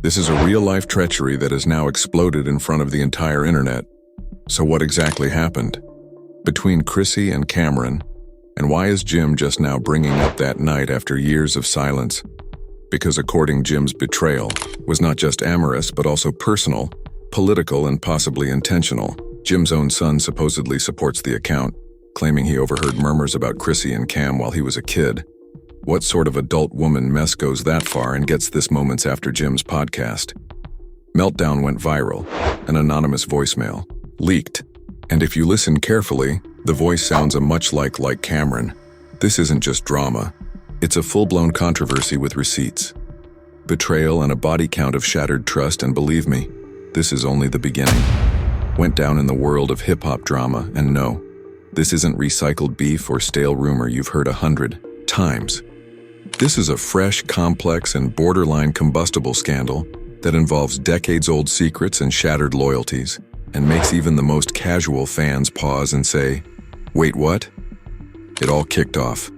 This is a real-life treachery that has now exploded in front of the entire internet. So what exactly happened between Chrissy and Camron, and why is Jim just now bringing up that night after years of silence? Because according Jim's betrayal was not just amorous but also personal, political, and possibly intentional. Jim's own son supposedly supports the account, claiming he overheard murmurs about Chrissy and Cam while he was a kid. What sort of adult woman mess goes that far and gets this moments after Jim's podcast? Meltdown went viral. An anonymous voicemail leaked. And if you listen carefully, the voice sounds a much like Camron. This isn't just drama. It's a full-blown controversy with receipts, betrayal, and a body count of shattered trust, and believe me, this is only the beginning. Went down in the world of hip-hop drama, and no, this isn't recycled beef or stale rumor you've heard 100 times. This is a fresh, complex, and borderline combustible scandal that involves decades-old secrets and shattered loyalties, and makes even the most casual fans pause and say, "Wait, what?" It all kicked off.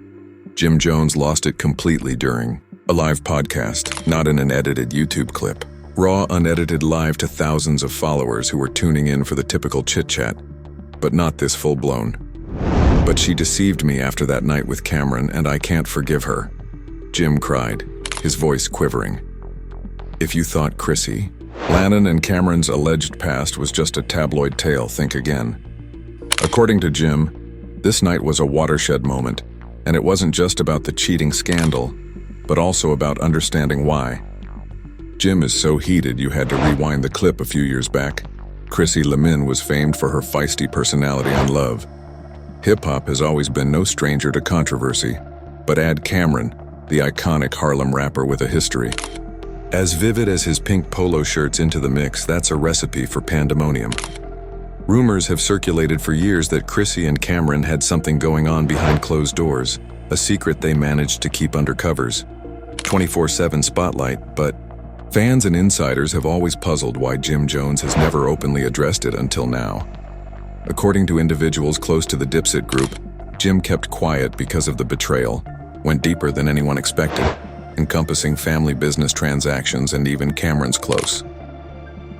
Jim Jones lost it completely during a live podcast, not in an edited YouTube clip. Raw, unedited live to thousands of followers who were tuning in for the typical chit-chat, but not this full-blown. "But she deceived me after that night with Camron, and I can't forgive her," Jim cried, his voice quivering. If you thought Chrissy, Lannon, and Cameron's alleged past was just a tabloid tale, think again. According to Jim, this night was a watershed moment, and it wasn't just about the cheating scandal, but also about understanding why. Jim is so heated you had to rewind the clip a few years back. Chrissy Lampkin was famed for her feisty personality on Love. Hip-hop has always been no stranger to controversy, but add Camron, the iconic Harlem rapper with a history as vivid as his pink polo shirts into the mix, that's a recipe for pandemonium. Rumors have circulated for years that Chrissy and Camron had something going on behind closed doors, a secret they managed to keep under covers. 24/7 spotlight, but fans and insiders have always puzzled why Jim Jones has never openly addressed it until now. According to individuals close to the Dipset group, Jim kept quiet because of the betrayal, went deeper than anyone expected, encompassing family business transactions and even Cameron's close.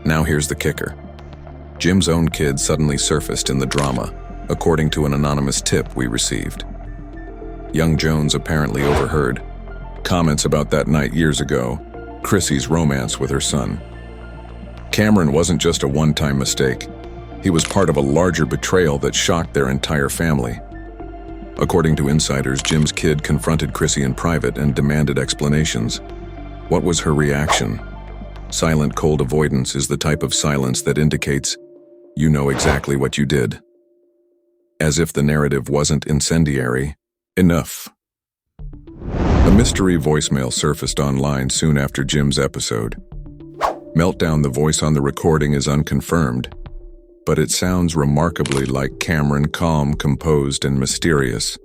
Now here's the kicker. Jim's own kid suddenly surfaced in the drama, according to an anonymous tip we received. Young Jones apparently overheard comments about that night years ago, Chrissy's romance with her son. Camron wasn't just a one-time mistake. He was part of a larger betrayal that shocked their entire family. According to insiders, Jim's kid confronted Chrissy in private and demanded explanations. What was her reaction? Silent, cold avoidance is the type of silence that indicates you know exactly what you did. As if the narrative wasn't incendiary enough. A mystery voicemail surfaced online soon after Jim's episode. Meltdown, the voice on the recording, is unconfirmed, but it sounds remarkably like Camron, calm, composed, and mysterious.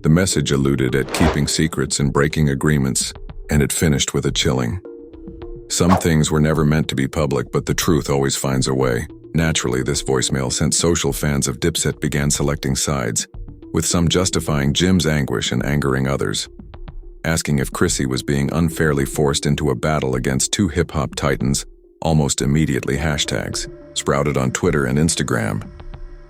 The message alluded at keeping secrets and breaking agreements, and it finished with a chilling. Some things were never meant to be public, but the truth always finds a way. Naturally, this voicemail sent social fans of Dipset began selecting sides, with some justifying Jim's anguish and angering others, asking if Chrissy was being unfairly forced into a battle against two hip-hop titans. Almost immediately, hashtags sprouted on Twitter and Instagram.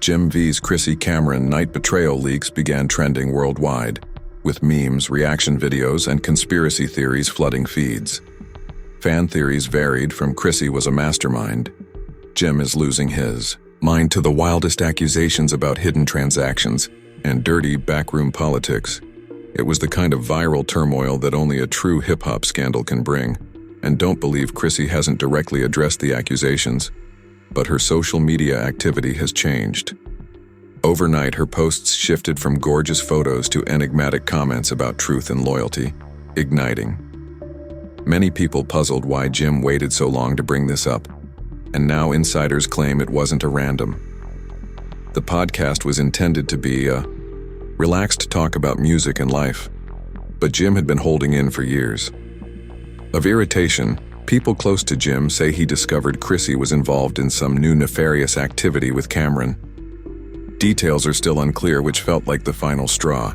Jim vs. Chrissy Camron night betrayal leaks began trending worldwide, with memes, reaction videos, and conspiracy theories flooding feeds. Fan theories varied from Chrissy was a mastermind, Jim is losing his mind, to the wildest accusations about hidden transactions and dirty backroom politics. It was the kind of viral turmoil that only a true hip-hop scandal can bring. And don't believe Chrissy hasn't directly addressed the accusations, but her social media activity has changed. Overnight, her posts shifted from gorgeous photos to enigmatic comments about truth and loyalty, igniting. Many people puzzled why Jim waited so long to bring this up, and now insiders claim it wasn't a random. The podcast was intended to be a relaxed talk about music and life, but Jim had been holding in for years. Of irritation, people close to Jim say he discovered Chrissy was involved in some new nefarious activity with Camron. Details are still unclear, which felt like the final straw.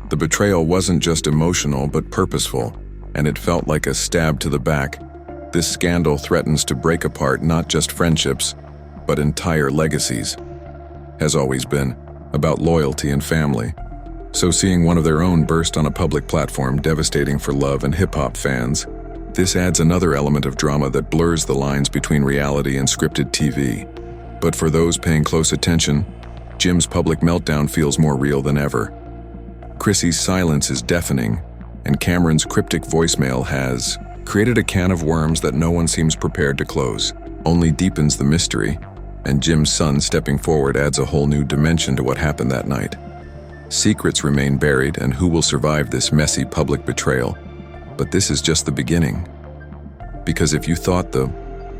The betrayal wasn't just emotional but purposeful, and it felt like a stab to the back, This scandal threatens to break apart not just friendships, but entire legacies. Has always been about loyalty and family. So seeing one of their own burst on a public platform devastating for love and hip-hop fans, this adds another element of drama that blurs the lines between reality and scripted TV. But for those paying close attention, Jim's public meltdown feels more real than ever. Chrissy's silence is deafening, and Camron's cryptic voicemail has created a can of worms that no one seems prepared to close. Only deepens the mystery, and Jim's son stepping forward adds a whole new dimension to what happened that night. Secrets remain buried, and who will survive this messy public betrayal? But this is just the beginning. Because if you thought the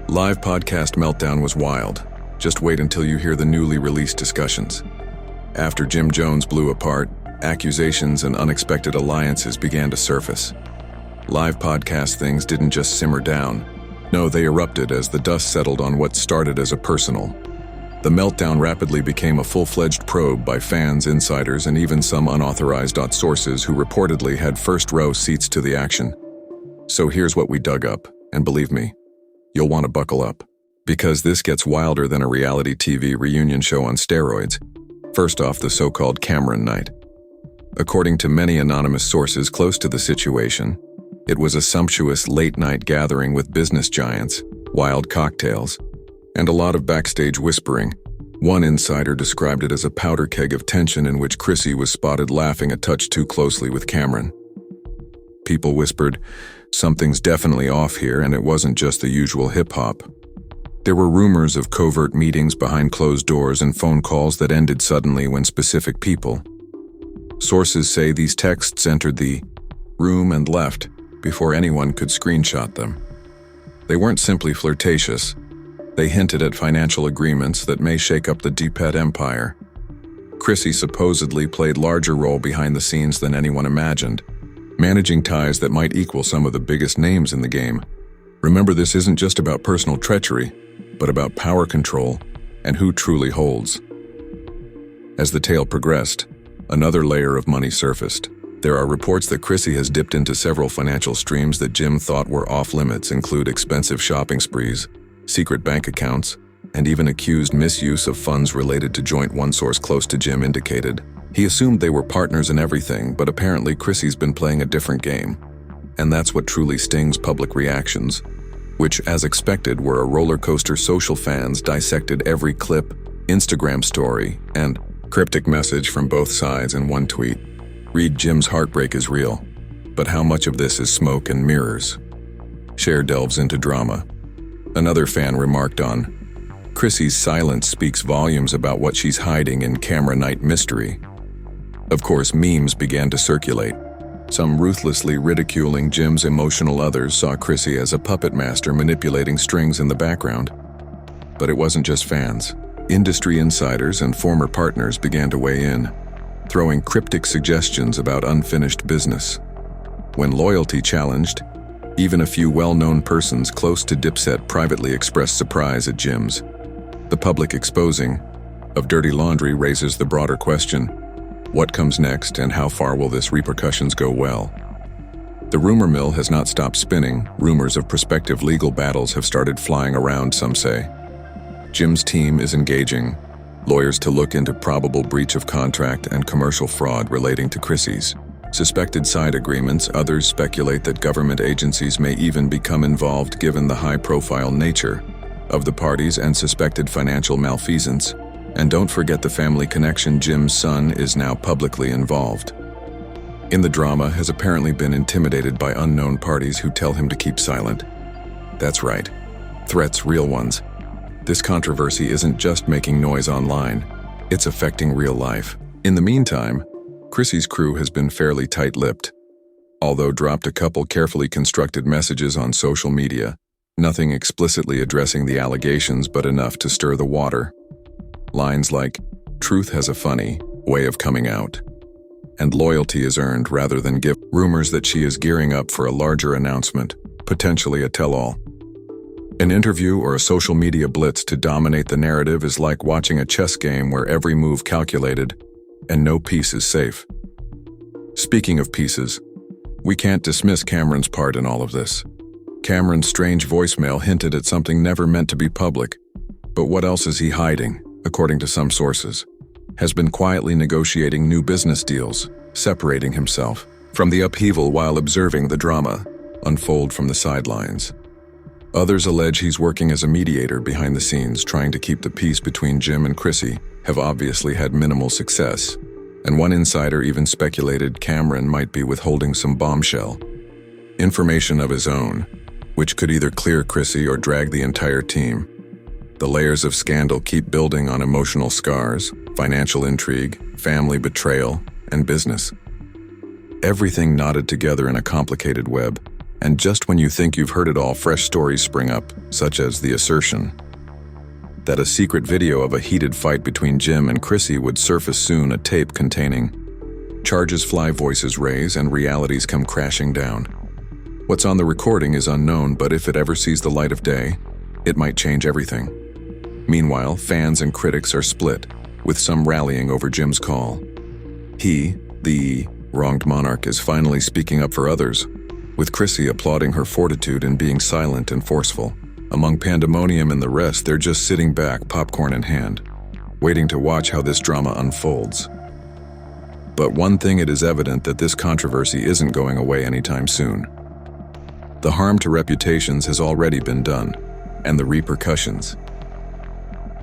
live podcast meltdown was wild, just wait until you hear the newly released discussions. After Jim Jones blew apart, accusations and unexpected alliances began to surface. Live podcast things didn't just simmer down. No, they erupted as the dust settled on what started as a personal. The meltdown rapidly became a full-fledged probe by fans, insiders, and even some unauthorized sources who reportedly had first-row seats to the action. So here's what we dug up, and believe me, you'll want to buckle up. Because this gets wilder than a reality TV reunion show on steroids. First off, the so-called Camron night. According to many anonymous sources close to the situation, it was a sumptuous late-night gathering with business giants, wild cocktails, and a lot of backstage whispering. One insider described it as a powder keg of tension in which Chrissy was spotted laughing a touch too closely with Camron. People whispered, "Something's definitely off here," and it wasn't just the usual hip-hop. There were rumors of covert meetings behind closed doors and phone calls that ended suddenly when specific people. Sources say these texts entered the room and left before anyone could screenshot them. They weren't simply flirtatious. They hinted at financial agreements that may shake up the D-Pet empire. Chrissy supposedly played larger role behind the scenes than anyone imagined, managing ties that might equal some of the biggest names in the game. Remember, this isn't just about personal treachery, but about power control and who truly holds. As the tale progressed, another layer of money surfaced. There are reports that Chrissy has dipped into several financial streams that Jim thought were off-limits, include expensive shopping sprees, secret bank accounts, and even accused misuse of funds related to joint. One source close to Jim indicated he assumed they were partners in everything, but apparently Chrissy's been playing a different game. And that's what truly stings public reactions, which, as expected, were a roller coaster. Social fans dissected every clip, Instagram story, and cryptic message from both sides in one tweet. Read, "Jim's heartbreak is real, but how much of this is smoke and mirrors?" Cher delves into drama. Another fan remarked on, "Chrissy's silence speaks volumes about what she's hiding in Camron night mystery." Of course, memes began to circulate. Some ruthlessly ridiculing Jim's emotional, others saw Chrissy as a puppet master manipulating strings in the background. But it wasn't just fans. Industry insiders and former partners began to weigh in, throwing cryptic suggestions about unfinished business. When loyalty challenged, even a few well-known persons close to Dipset privately expressed surprise at Jim's. The public exposing of dirty laundry raises the broader question: what comes next, and how far will this repercussions go? Well, the rumor mill has not stopped spinning. Rumors of prospective legal battles have started flying around, some say. Jim's team is engaging lawyers to look into probable breach of contract and commercial fraud relating to Chrissy's suspected side agreements. Others speculate that government agencies may even become involved given the high-profile nature of the parties and suspected financial malfeasance. And don't forget the family connection. Jim's son is now publicly involved in the drama, has apparently been intimidated by unknown parties who tell him to keep silent. That's right, threats, real ones. This controversy isn't just making noise online, it's affecting real life. In the meantime, Chrissy's crew has been fairly tight-lipped. Although dropped a couple carefully constructed messages on social media, nothing explicitly addressing the allegations, but enough to stir the water. Lines like, "Truth has a funny way of coming out," and "Loyalty is earned rather than given." Rumors that she is gearing up for a larger announcement, potentially a tell-all. An interview or a social media blitz to dominate the narrative is like watching a chess game where every move calculated and no piece is safe. Speaking of pieces, we can't dismiss Camron's part in all of this. Camron's strange voicemail hinted at something never meant to be public. But what else is he hiding, according to some sources? Has been quietly negotiating new business deals, separating himself from the upheaval while observing the drama unfold from the sidelines. Others allege he's working as a mediator behind the scenes, trying to keep the peace between Jim and Chrissy, have obviously had minimal success. And one insider even speculated Camron might be withholding some bombshell information of his own, which could either clear Chrissy or drag the entire team. The layers of scandal keep building on emotional scars, financial intrigue, family betrayal, and business. Everything knotted together in a complicated web, and just when you think you've heard it all, fresh stories spring up, such as the assertion that a secret video of a heated fight between Jim and Chrissy would surface soon, a tape containing charges fly, voices raise, and realities come crashing down. What's on the recording is unknown, but if it ever sees the light of day, it might change everything. Meanwhile, fans and critics are split, with some rallying over Jim's call. He, the wronged monarch, is finally speaking up for others, with Chrissy applauding her fortitude and being silent and forceful. Among pandemonium and the rest, they're just sitting back, popcorn in hand, waiting to watch how this drama unfolds. But one thing, it is evident that this controversy isn't going away anytime soon. The harm to reputations has already been done, and the repercussions.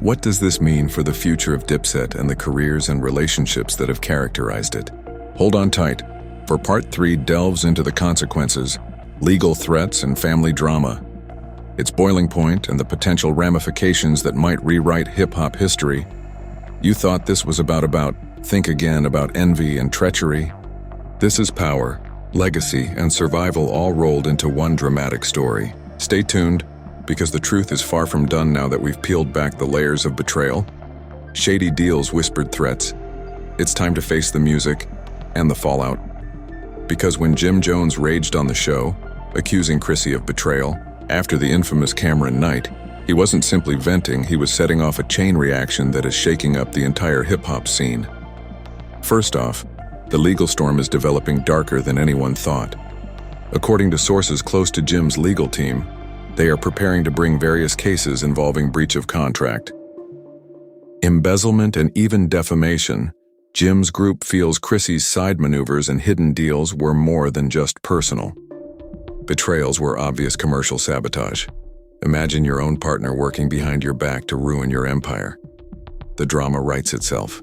What does this mean for the future of Dipset and the careers and relationships that have characterized it? Hold on tight, for Part 3 delves into the consequences, legal threats, and family drama. Its boiling point and the potential ramifications that might rewrite hip-hop history. You thought this was about think again, about envy and treachery? This is power, legacy, and survival all rolled into one dramatic story. Stay tuned, because the truth is far from done now that we've peeled back the layers of betrayal, shady deals, whispered threats. It's time to face the music and the fallout. Because when Jim Jones raged on the show, accusing Chrissy of betrayal, after the infamous Camron night, he wasn't simply venting, he was setting off a chain reaction that is shaking up the entire hip-hop scene. First off, the legal storm is developing darker than anyone thought. According to sources close to Jim's legal team, they are preparing to bring various cases involving breach of contract, embezzlement, and even defamation. Jim's group feels Chrissy's side maneuvers and hidden deals were more than just personal. Betrayals were obvious commercial sabotage. Imagine your own partner working behind your back to ruin your empire. The drama writes itself.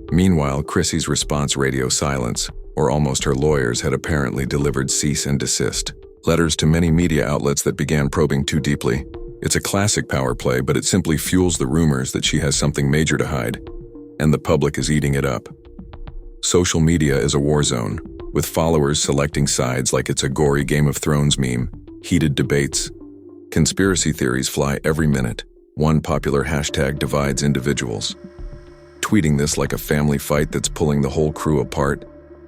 Meanwhile, Chrissy's response, radio silence, or almost. Her lawyers had apparently delivered cease and desist letters to many media outlets that began probing too deeply. It's a classic power play, but it simply fuels the rumors that she has something major to hide, and the public is eating it up. Social media is a war zone, with followers selecting sides like it's a gory Game of Thrones meme, heated debates. Conspiracy theories fly every minute. One popular hashtag divides individuals, tweeting this like a family fight that's pulling the whole crew apart.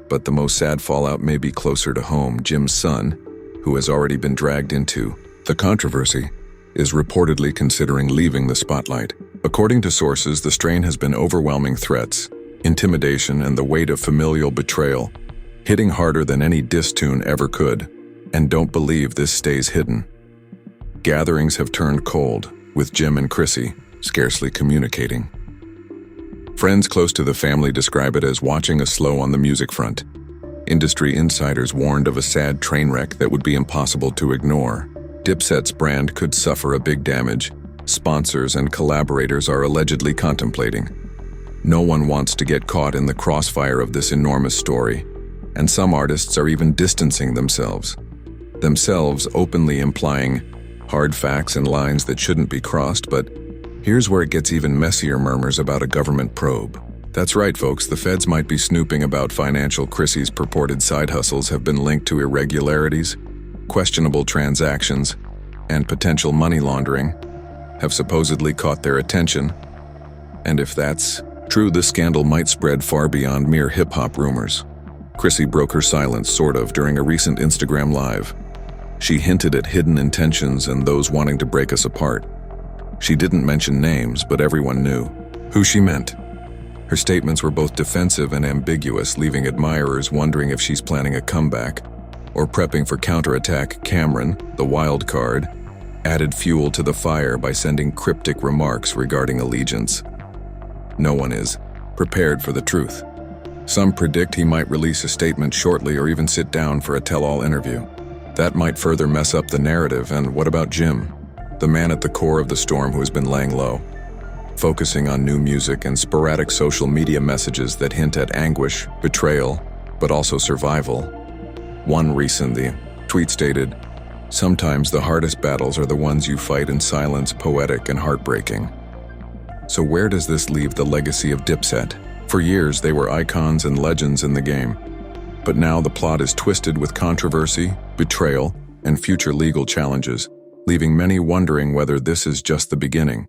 But the most sad fallout may be closer to home. Jim's son, who has already been dragged into the controversy, is reportedly considering leaving the spotlight. According to sources, the strain has been overwhelming threats, intimidation, and the weight of familial betrayal, hitting harder than any diss tune ever could. And don't believe this stays hidden. Gatherings have turned cold, with Jim and Chrissy scarcely communicating. Friends close to the family describe it as watching a slow on the music front. Industry insiders warned of a sad train wreck that would be impossible to ignore. Dipset's brand could suffer a big damage. Sponsors and collaborators are allegedly contemplating. No one wants to get caught in the crossfire of this enormous story, and some artists are even distancing themselves openly implying hard facts and lines that shouldn't be crossed. But here's where it gets even messier: murmurs about a government probe. That's right, folks, the feds might be snooping about financial. Chrissy's purported side hustles have been linked to irregularities, questionable transactions, and potential money laundering have supposedly caught their attention. And if that's true, the scandal might spread far beyond mere hip-hop rumors. Chrissy broke her silence, sort of, during a recent Instagram Live. She hinted at hidden intentions and those wanting to break us apart. She didn't mention names, but everyone knew who she meant. Her statements were both defensive and ambiguous, leaving admirers wondering if she's planning a comeback. or prepping for counterattack, Camron, the wild card, added fuel to the fire by sending cryptic remarks regarding allegiance. No one is prepared for the truth. Some predict he might release a statement shortly or even sit down for a tell-all interview. That might further mess up the narrative. And what about Jim, the man at the core of the storm who has been laying low, focusing on new music and sporadic social media messages that hint at anguish, betrayal, but also survival? One recent tweet stated, "Sometimes the hardest battles are the ones you fight in silence, poetic and heartbreaking." So where does this leave the legacy of Dipset? For years, they were icons and legends in the game. But now the plot is twisted with controversy, betrayal, and future legal challenges, leaving many wondering whether this is just the beginning,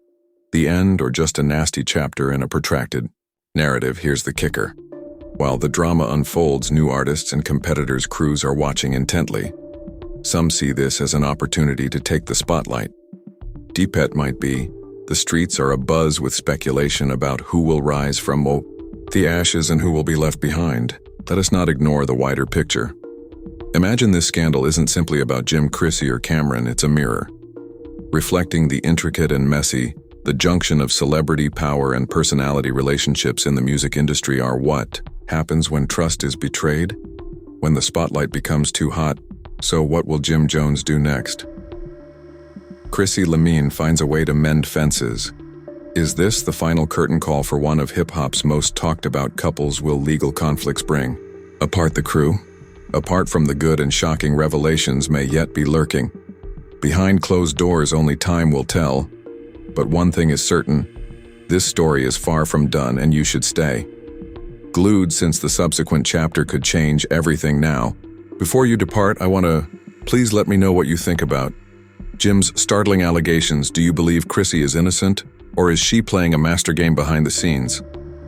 the end, or just a nasty chapter in a protracted narrative. Here's the kicker. While the drama unfolds, new artists and competitors' crews are watching intently. Some see this as an opportunity to take the spotlight. Dipset might be. The streets are abuzz with speculation about who will rise from the ashes and who will be left behind. Let us not ignore the wider picture. Imagine this scandal isn't simply about Jim, Chrissy, or Camron. It's a mirror, reflecting the intricate and messy, the junction of celebrity, power, and personality relationships in the music industry are what happens when trust is betrayed, when the spotlight becomes too hot. So what will Jim Jones do next? Chrissy Lampkin finds a way to mend fences. Is this the final curtain call for one of hip-hop's most talked about couples? Will legal conflicts bring apart the crew? Apart from the good and shocking revelations may yet be lurking. Behind closed doors, only time will tell. But one thing is certain, this story is far from done, and you should stay glued, since the subsequent chapter could change everything. Now, before you depart, I want to please let me know what you think about Jim's startling allegations. Do you believe Chrissy is innocent, or is she playing a master game behind the scenes?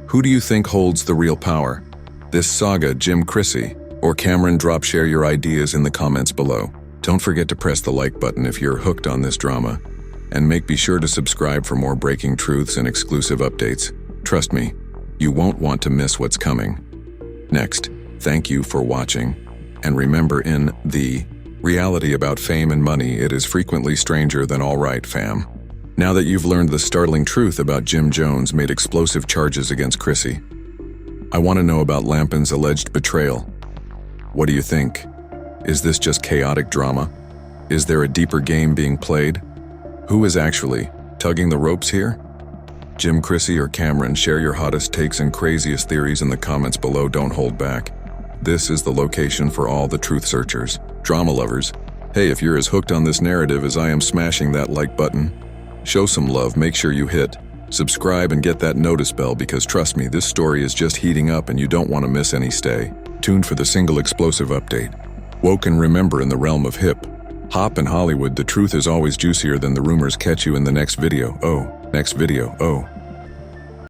Who do you think holds the real power? This saga, Jim, Chrissy, or Camron? Share your ideas in the comments below. Don't forget to press the like button if you're hooked on this drama, and be sure to subscribe for more breaking truths and exclusive updates. Trust me, you won't want to miss what's coming next. Thank you for watching, and remember, in the reality about fame and money, it is frequently stranger than all right, fam. Now that you've learned the startling truth about Jim Jones made explosive charges against Chrissy, I want to know about Lampkin's alleged betrayal. What do you think? Is this just chaotic drama? Is there a deeper game being played? Who is actually tugging the ropes here? Jim, Chrissy, or Camron? Share your hottest takes and craziest theories in the comments below. Don't hold back. This is the location for all the truth searchers, drama lovers. Hey, if you're as hooked on this narrative as I am, smashing that like button, show some love. Make sure you hit subscribe and get that notice bell, because trust me, this story is just heating up and you don't want to miss any. Stay tuned for the single explosive update. Woke, and remember, in the realm of hip hop and Hollywood, the truth is always juicier than the rumors. Catch you in the next video. Next video.